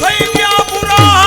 થઈ ગયા પૂરા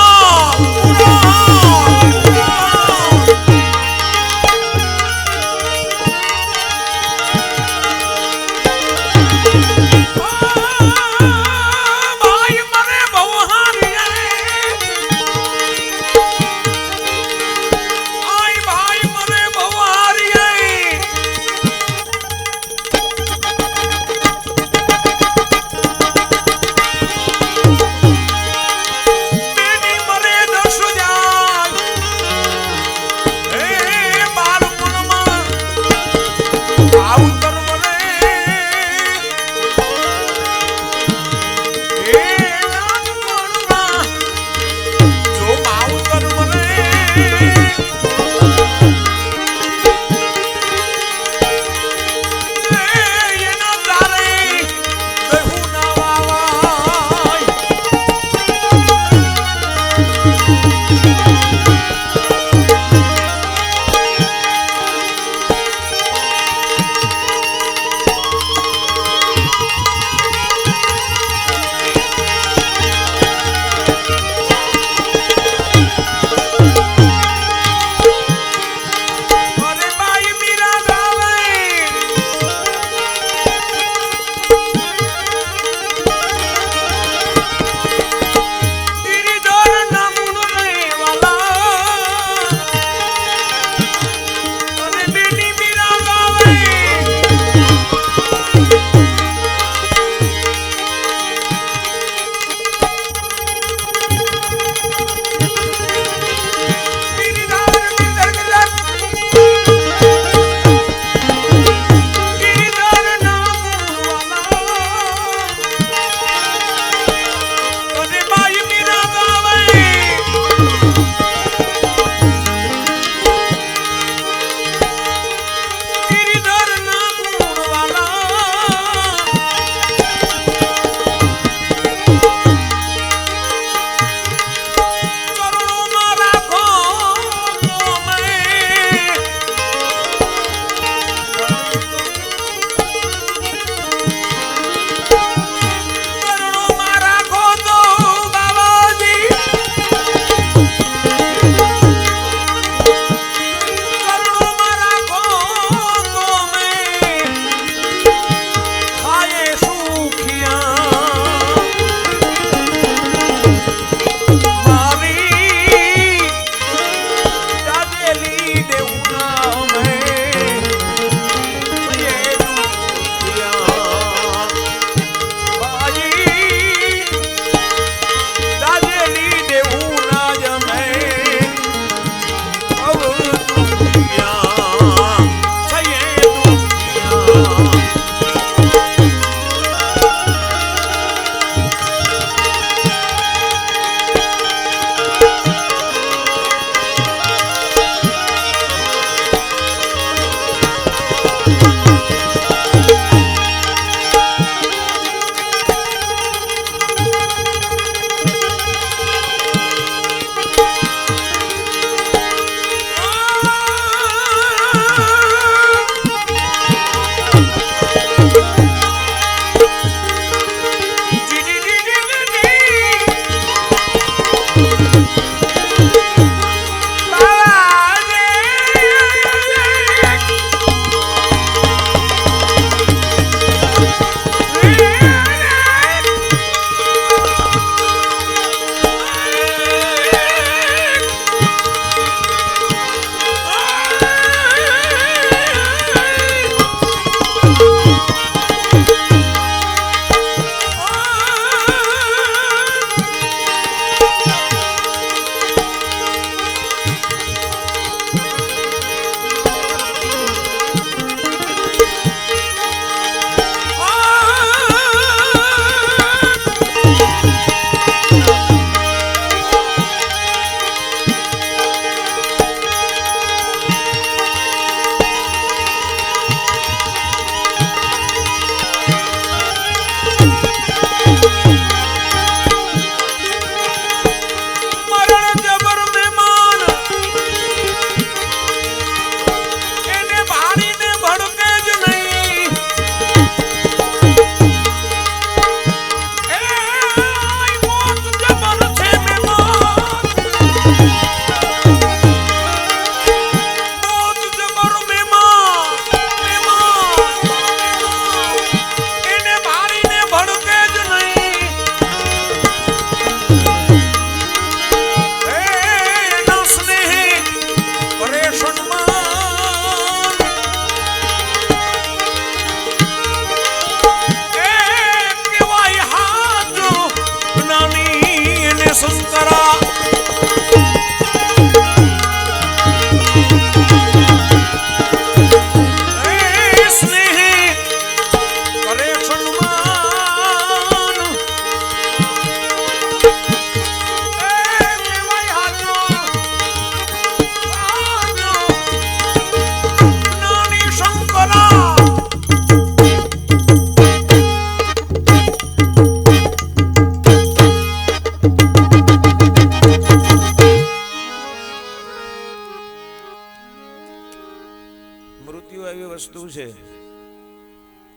સાંભળ્યું છે,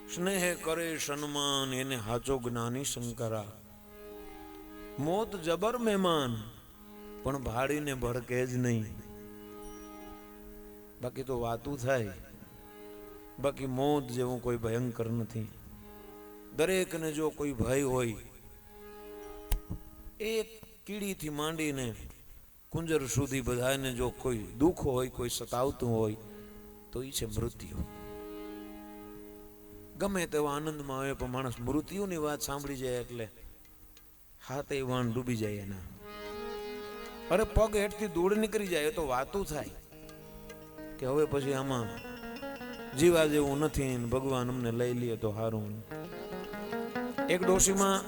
સ્નેહ કરે સન્માન એને હાચો જ્ઞાની શંકરા. મોત જબર મહેમાન પણ ભાડીને ભડકે જ નહીં. બાકી તો વાતું થાય, બાકી મોત જેવું કોઈ ભયંકર નથી. દરેકને જો કોઈ ભય હોય, એક કીડીથી માંડીને કુંજર સુધી બધાને જો કોઈ દુઃખ હોય, કોઈ સતાવતું હોય તો એ છે મૃત્યુ. ગમે તેવા આનંદમાં આવે પણ માણસ મૃત્યુની વાત સાંભળી જાય એટલે હાથે વાણ ડૂબી જાય એના. અરે પગ હેઠથી ધૂળ નીકળી જાય તો વાતું થાય કે હવે પછી આમાં જીવા જેવું નથી, ભગવાન અમને લઈ લે તો સારું. એક ડોશીમાં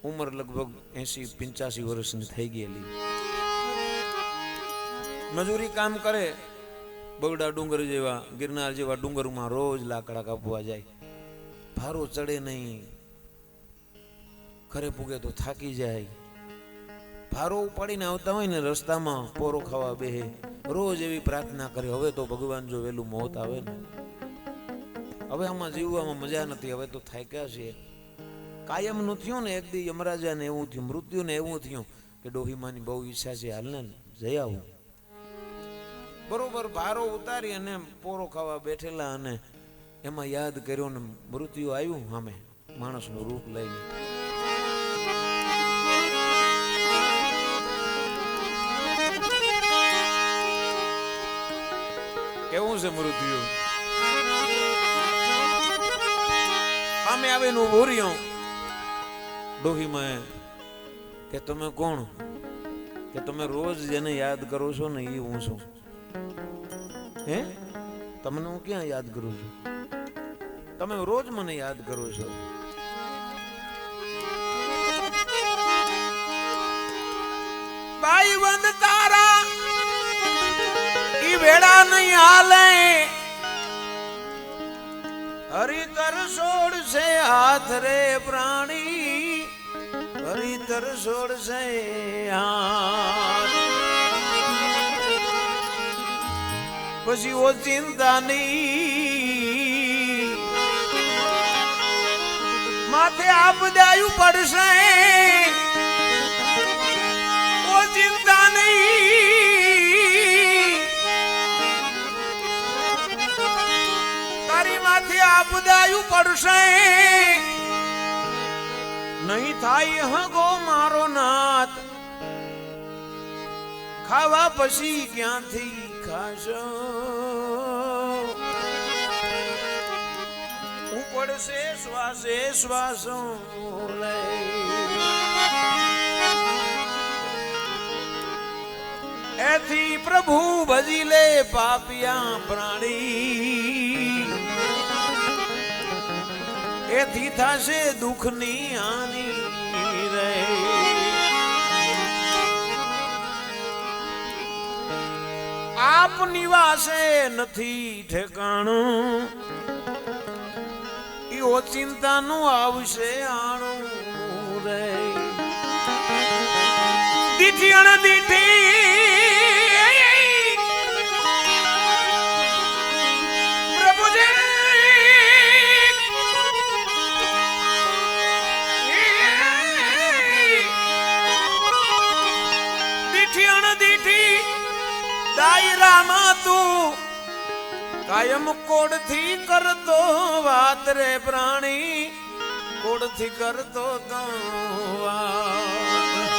ઉંમર લગભગ 80-85 વર્ષની થઈ ગયેલી, મજૂરી કામ કરે, બગડા ડુંગર જેવા ગિરનાર જેવા ડુંગરમાં રોજ લાકડા કાપવા જાય. ભારો ચડે નહીં, ઘરે પૂગે તો થાકી જાય. ભારો ઉપાડીને આવતા હોય ને રસ્તામાં પોરો ખાવા બેહે, રોજ એવી પ્રાર્થના કરે, હવે તો ભગવાન જો વહેલું મોત આવે ને, હવે આમાં જીવવામાં મજા નથી, હવે તો થાક્યા છે. કાયમનું થયું ને, એક દી યમરાજાને એવું થયું, મૃત્યુને એવું થયું કે ડોહીમાની બહુ ઈચ્છા છે, હાલને જઈ આવું. બરોબર ભારો ઉતારી અને પોરો ખાવા બેઠેલા, અને એમાં યાદ કર્યો ને મૃત્યુ આવ્યું સામે માણસનું રૂપ લઈને. કેવું છે મૃત્યુ? સામે આવીને ઉભો રહ્યો. ડોહીમાં કે તમે કોણ? કે તમે રોજ જેને યાદ કરો છો ને એ હું છું. હે, તમને હું ક્યાં યાદ કરું છું? તમે રોજ મને યાદ કરો છો. ભાઈ બંધ તારા ઈ વેડા નહીં હાલે, હરિતર છોડ છે હાથ રે પ્રાણી, હરિતર છોડ છે હાથ. પછી ઓ ચિંતા નહીં, માથે આપદાયું પડશે. ઓ ચિંતા નહીં, તારી માથે આપદાયું પડશે. નહીં થાય હગો મારો નાથ, ખાવા પછી ક્યાંથી ખાશો? ઉપડશે શ્વાસે શ્વાસો લે. એથી પ્રભુ ભજી લે પાપિયા પ્રાણી, એથી થશે દુઃખની હાનિ રે. આપ નિવાસે નથી ઠેકાણું, ઈઓ ચિંતાનું આવશે આણું રે. દીઠી અણદીઠી પ્રભુજી દીઠી અણદીઠી દાયરામાં તું કાયમ કોડથી કરતો વાત રે પ્રાણી, કોડથી કરતો તો વાત.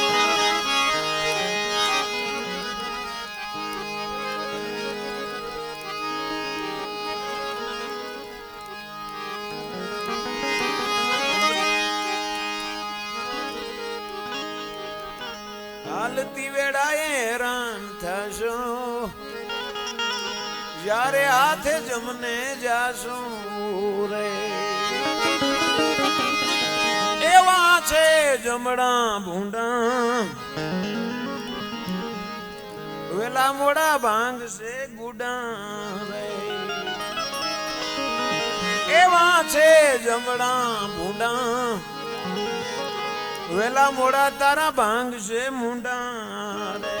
હાલતી વેળાએ હેરાન થશો, જ્યારે હાથે જમને જાશો રે. એવા છે જમણા ભૂંડા, વેલા મોડા ભાંગશે ગુડા રે. એવા છે જમણા ભૂંડા, વેલા મોડા તારા ભાંગશે મુંડા રે.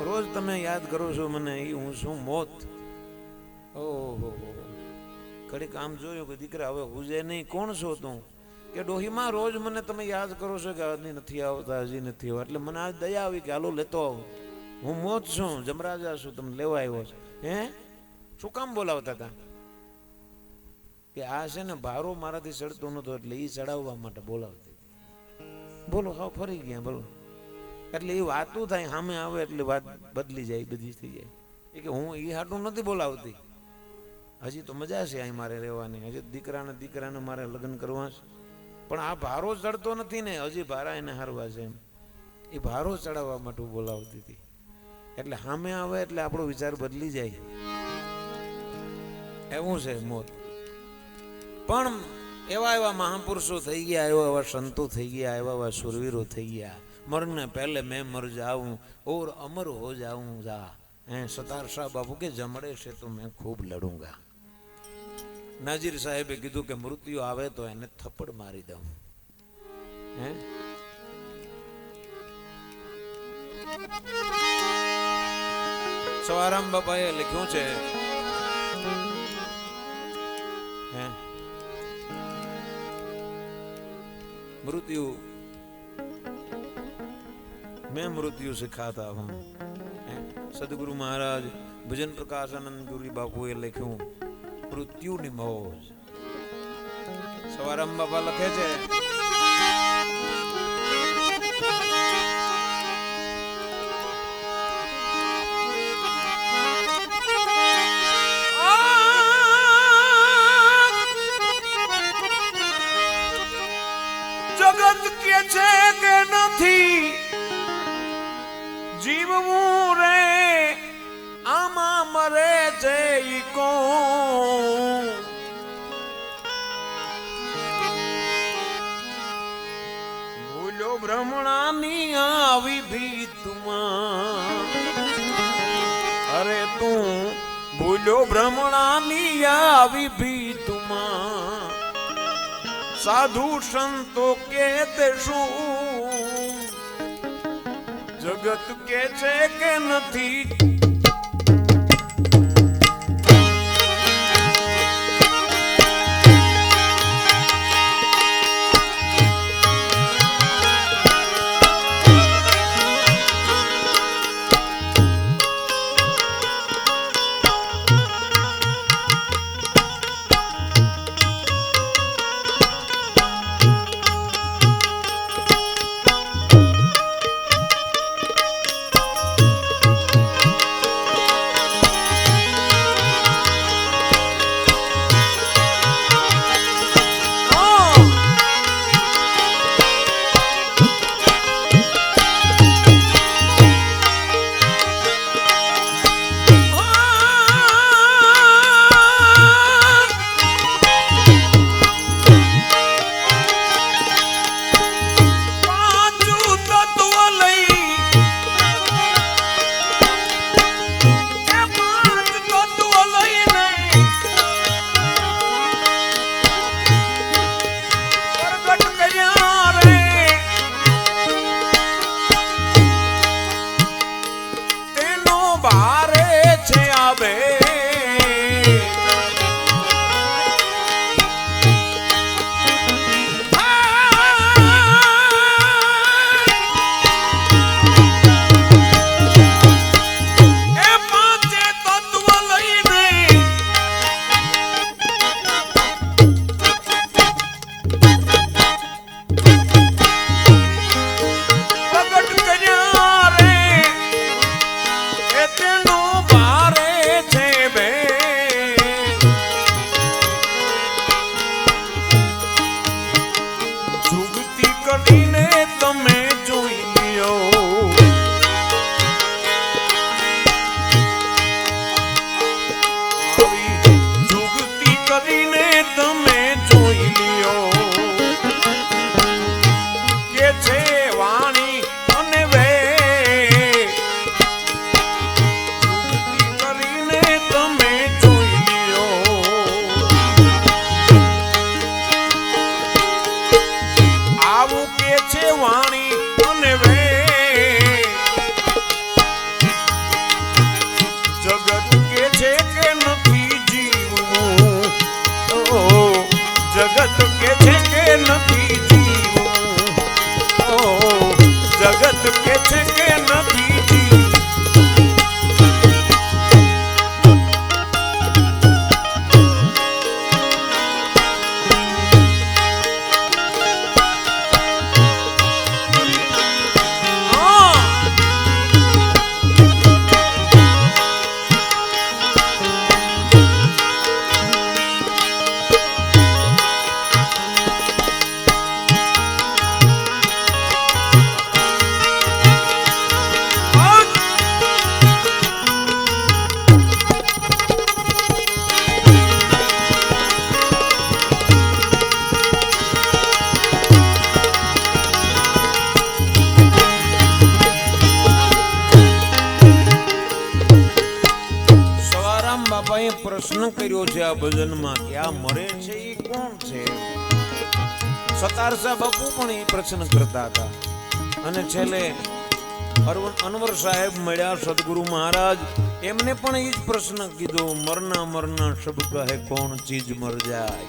રોજ તમે યાદ કરો છો મને, એ હું શું મોત. ઓહો, ઘડીક આમ જોયું કે દીકરા હવે હુજે નહીં, કોણ છો તું? કે ડોહીમાં રોજ મને તમે યાદ કરો છો કે હજી નથી આવતા, હજી નથી આવતા. એટલે મને આજ દયા આવી કે હાલો લેતો આવું. હું મોત છું, જમરાજા છું, તમને લેવા આવ્યો છે. હે શું કામ બોલાવતા હતા? કે આ છે ને ભારો મારાથી ચડતો નતો એટલે એ ચડાવવા માટે બોલાવતી હતી. બોલો, હા ફરી ગયા બોલો. એટલે એ વાતું થાય સામે આવે એટલે વાત બદલી જાય, બધી થઈ જાય. એ કે હું એ હાટું નથી બોલાવતી, હજી તો મજા છે અહીં મારે રહેવાની, હજી દીકરાને મારે લગ્ન કરવા છે. પણ આ ભારો ચડતો નથી ને, હજી ભારા એને હારવા છે. એમ એ ભારો ચડાવવા માટે બોલાવતી હતી. એટલે સામે આવે એટલે આપણો વિચાર બદલી જાય, એવું છે મોત. પણ એવા મહાપુરુષો થઈ ગયા, એવા સંતો થઈ ગયા, એવા સુરવીરો થઈ ગયા. मरने पहले मैं मर जाऊं और अमर हो जाऊंगा. सतार शाह बाबू के जमड़े से तो मैं खूब लड़ूंगा. नाजिर साहेबे कीधु के मृत्यु आवे तो एने थप्पड़ मारी दऊं. सवाराम बापाए लिख्યું છે मृत्यु मैं मृत्यु सिखाता हूँ. सदगुरु महाराज भजन प्रकाशानंद गुरु बापू ए लिख्યું मृत्यु ની મોજ. સવારામ બાપા લખે છે જગત કે છે કે નથી જીવવું રે, આમાં મરે છે ઈ કોણ? ભૂલો ભ્રમણાની આવી ભીતમાં, અરે તું ભૂલો ભ્રમણાની આવી ભીતમાં, સાધુ સંતો કે દેશું જગત કે છે કે નથી. કે છે કે નથી જીવવું, ઓ જગત કે છે કે નથી જીવવું. બાપાએ પ્રશ્ન કર્યો છે આ ભજનમાં કે આ મરે છે એ કોણ છે. સતારસા બાપુ પણ એ પ્રશ્ન કરતા હતા અને છેલ્લે અનવર સાહેબ મળ્યા સદગુરુ મહારાજ, એમને પણ એ જ પ્રશ્ન કીધો, મરના મરના સબ કહે કોણ ચીજ મર જાય.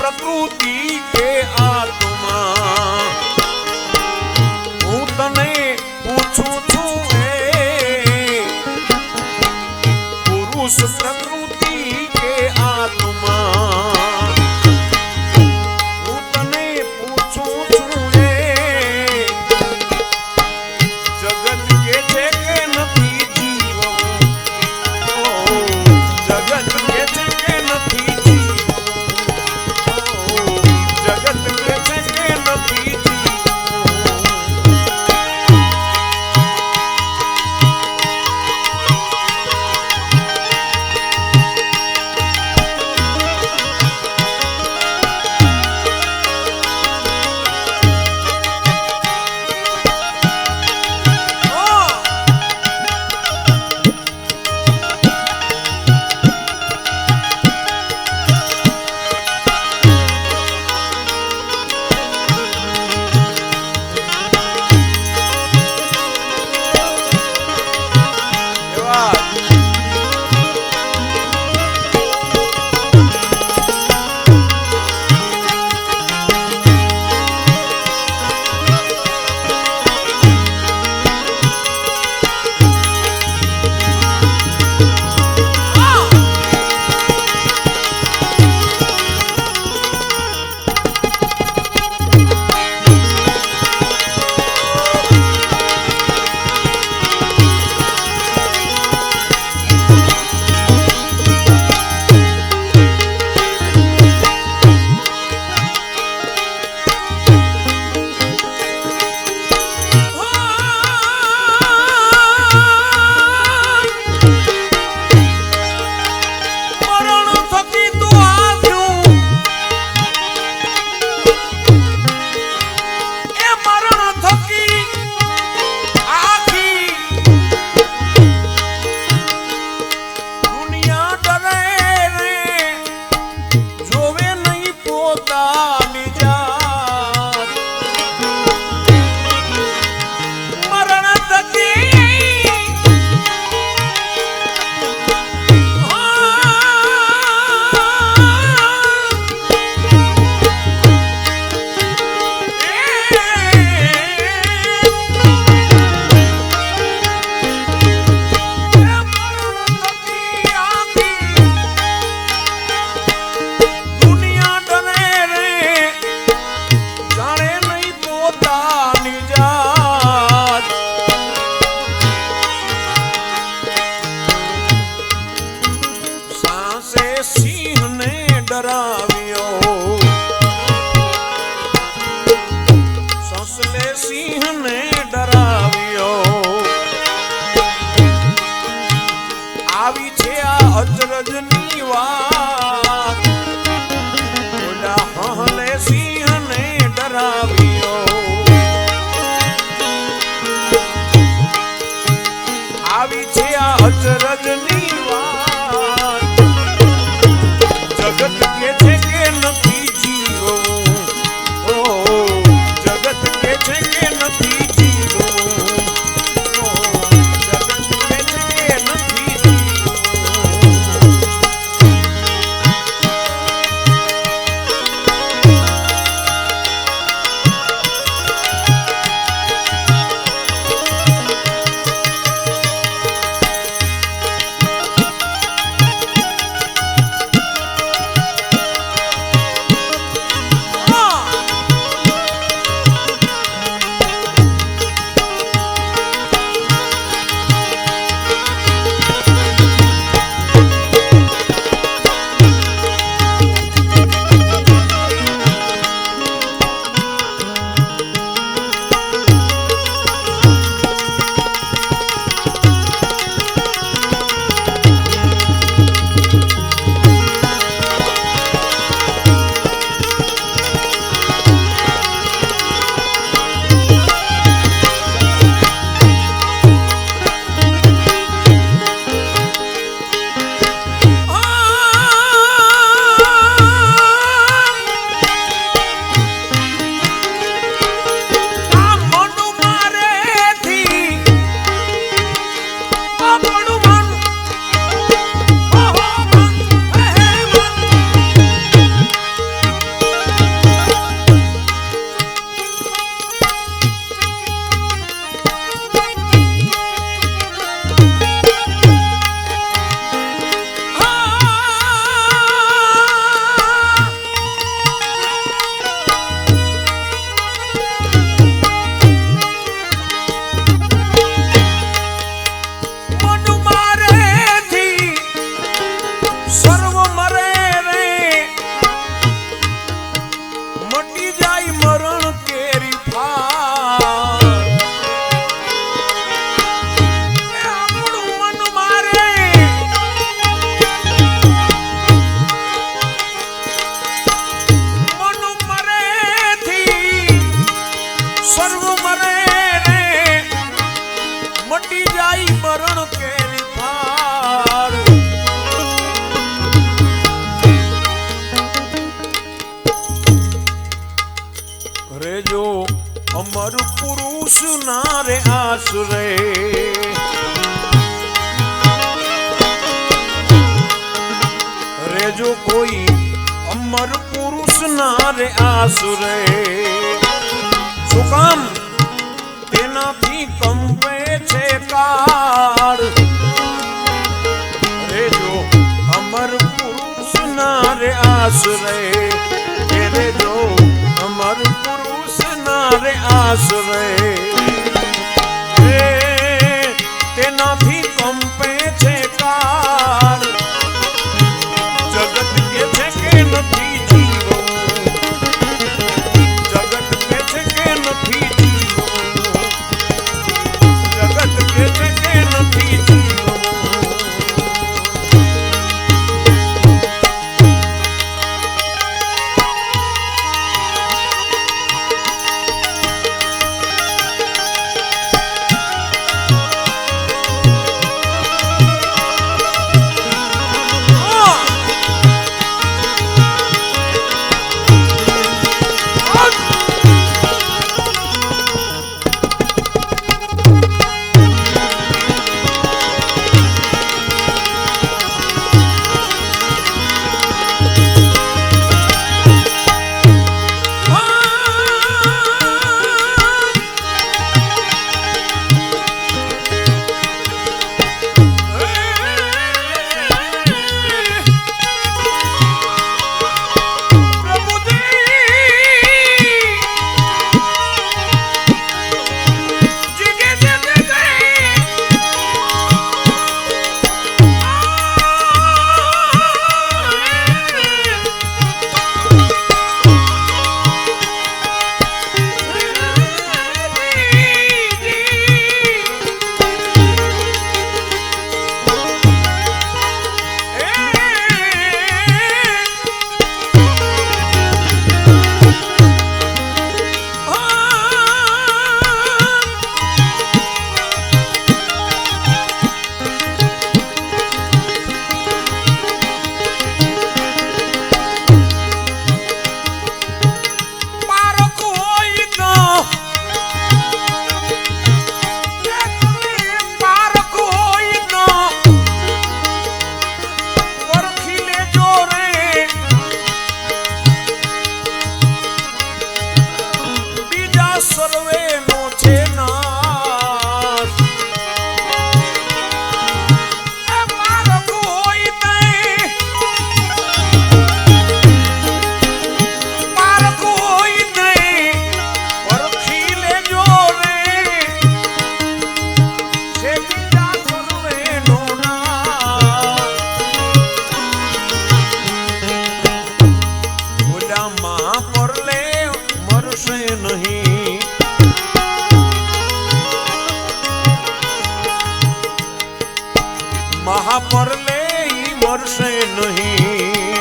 प्रकृति के आत्मा હું તને પૂછું છું પુરુષ પ્રકૃતિ કે આત્મા હું તને પૂછું છું જગત કે છે કે નથી જીવવું, જગત કે છે કે નથી અચરજની વાત બોલા હલે સિંહને ડરાવ્યો આવી છે આ અચરજની વાત જગત કે છે કે નથી જીવવું ઓ જગત કે છે કે નથી જીવવું જગત કે છે કે નથી अमर पुरुष नारे आसुरे रे जो कोई अमर पुरुष नारे आसुरे सुकाम तेनाथी कंपे छे काળ रे जो अमर पुरुष नारे आसुरे रे जो अमर पुरुष नारे आसरे तेनाथी कंपे छे काળ जगत के छे के नथी जीवવું जगत के छे के नथी जीवવું जगत के छे के नथी जीवવું મહાપરલે ઈ મરશે નહીં.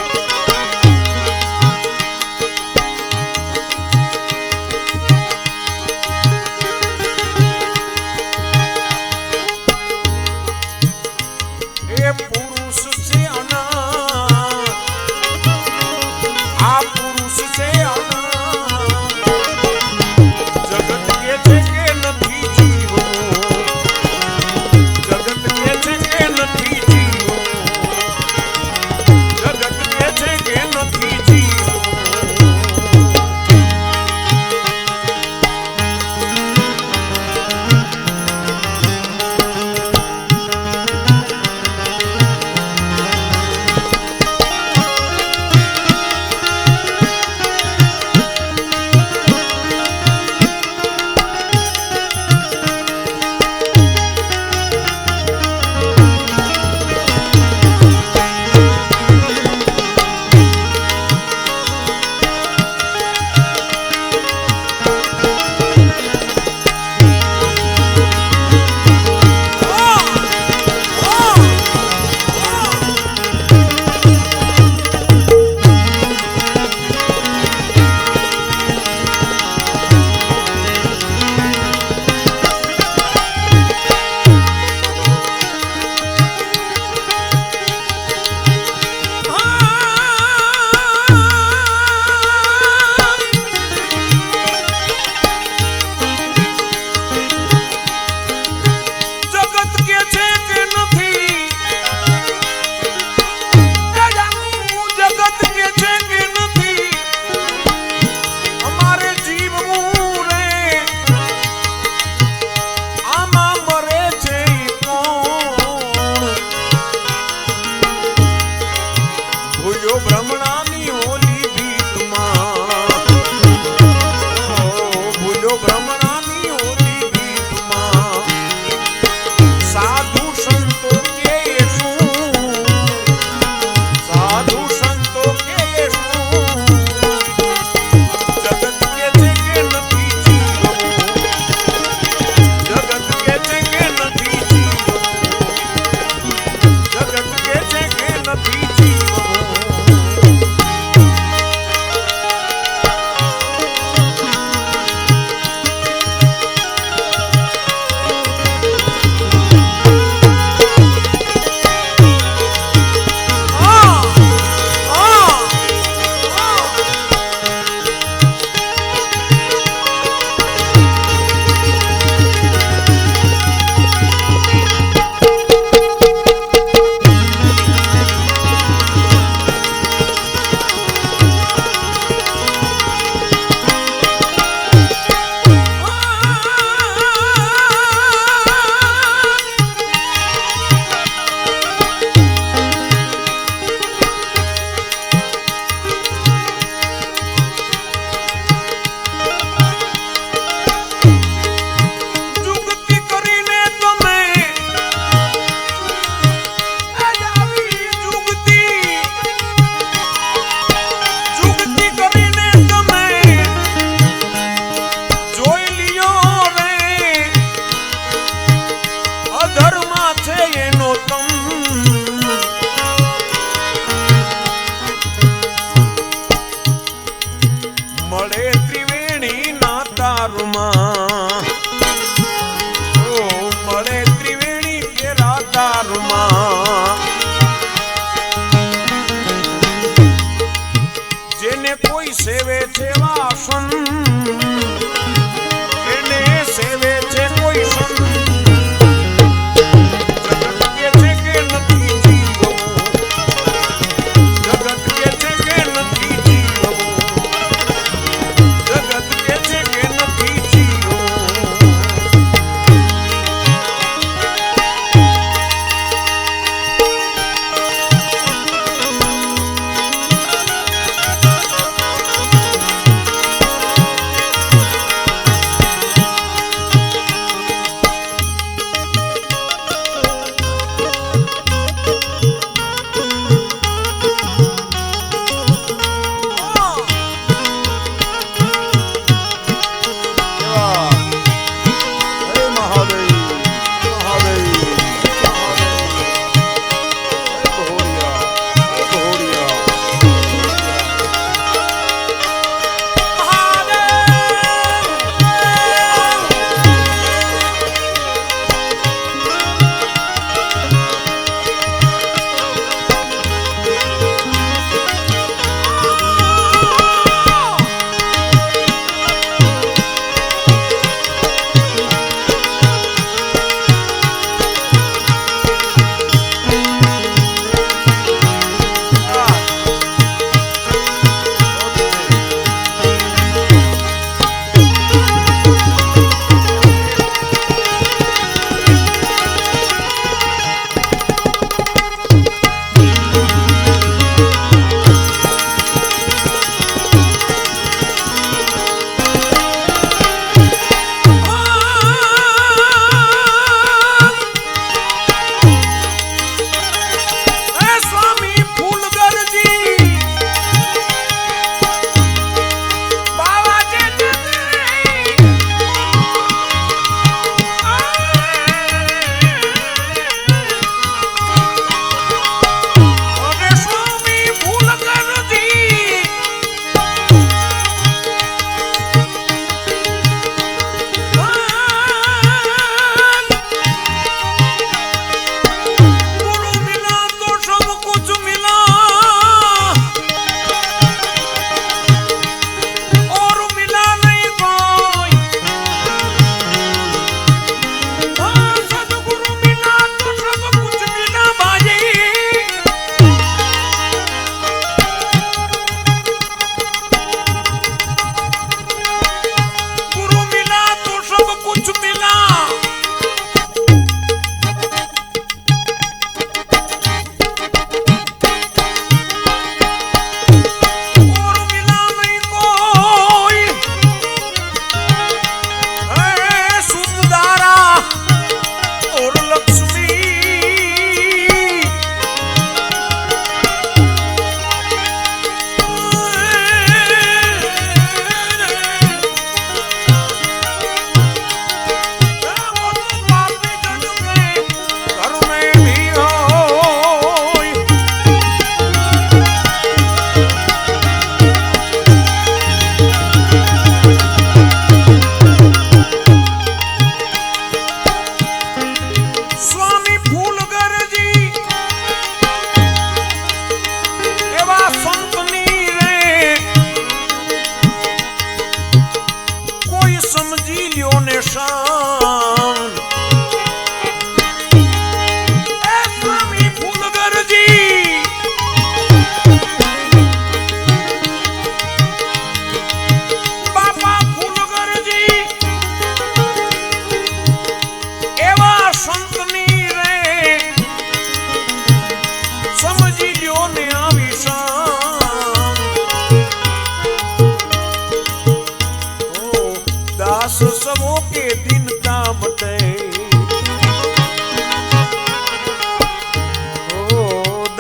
એ પુરુષ છે અનાથ, આ પુરુષ છે અનાથ. જગત કે છે કે નથી જીવવું, જગત કે છે કે નથી જીવવું, જગત કે છે કે નથી જીવવું.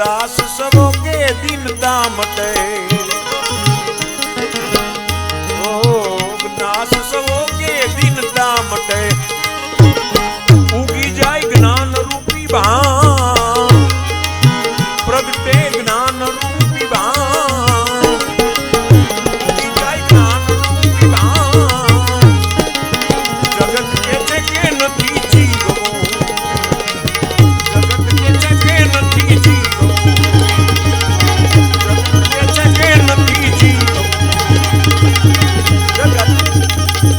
दास सबो के दीनता मटे।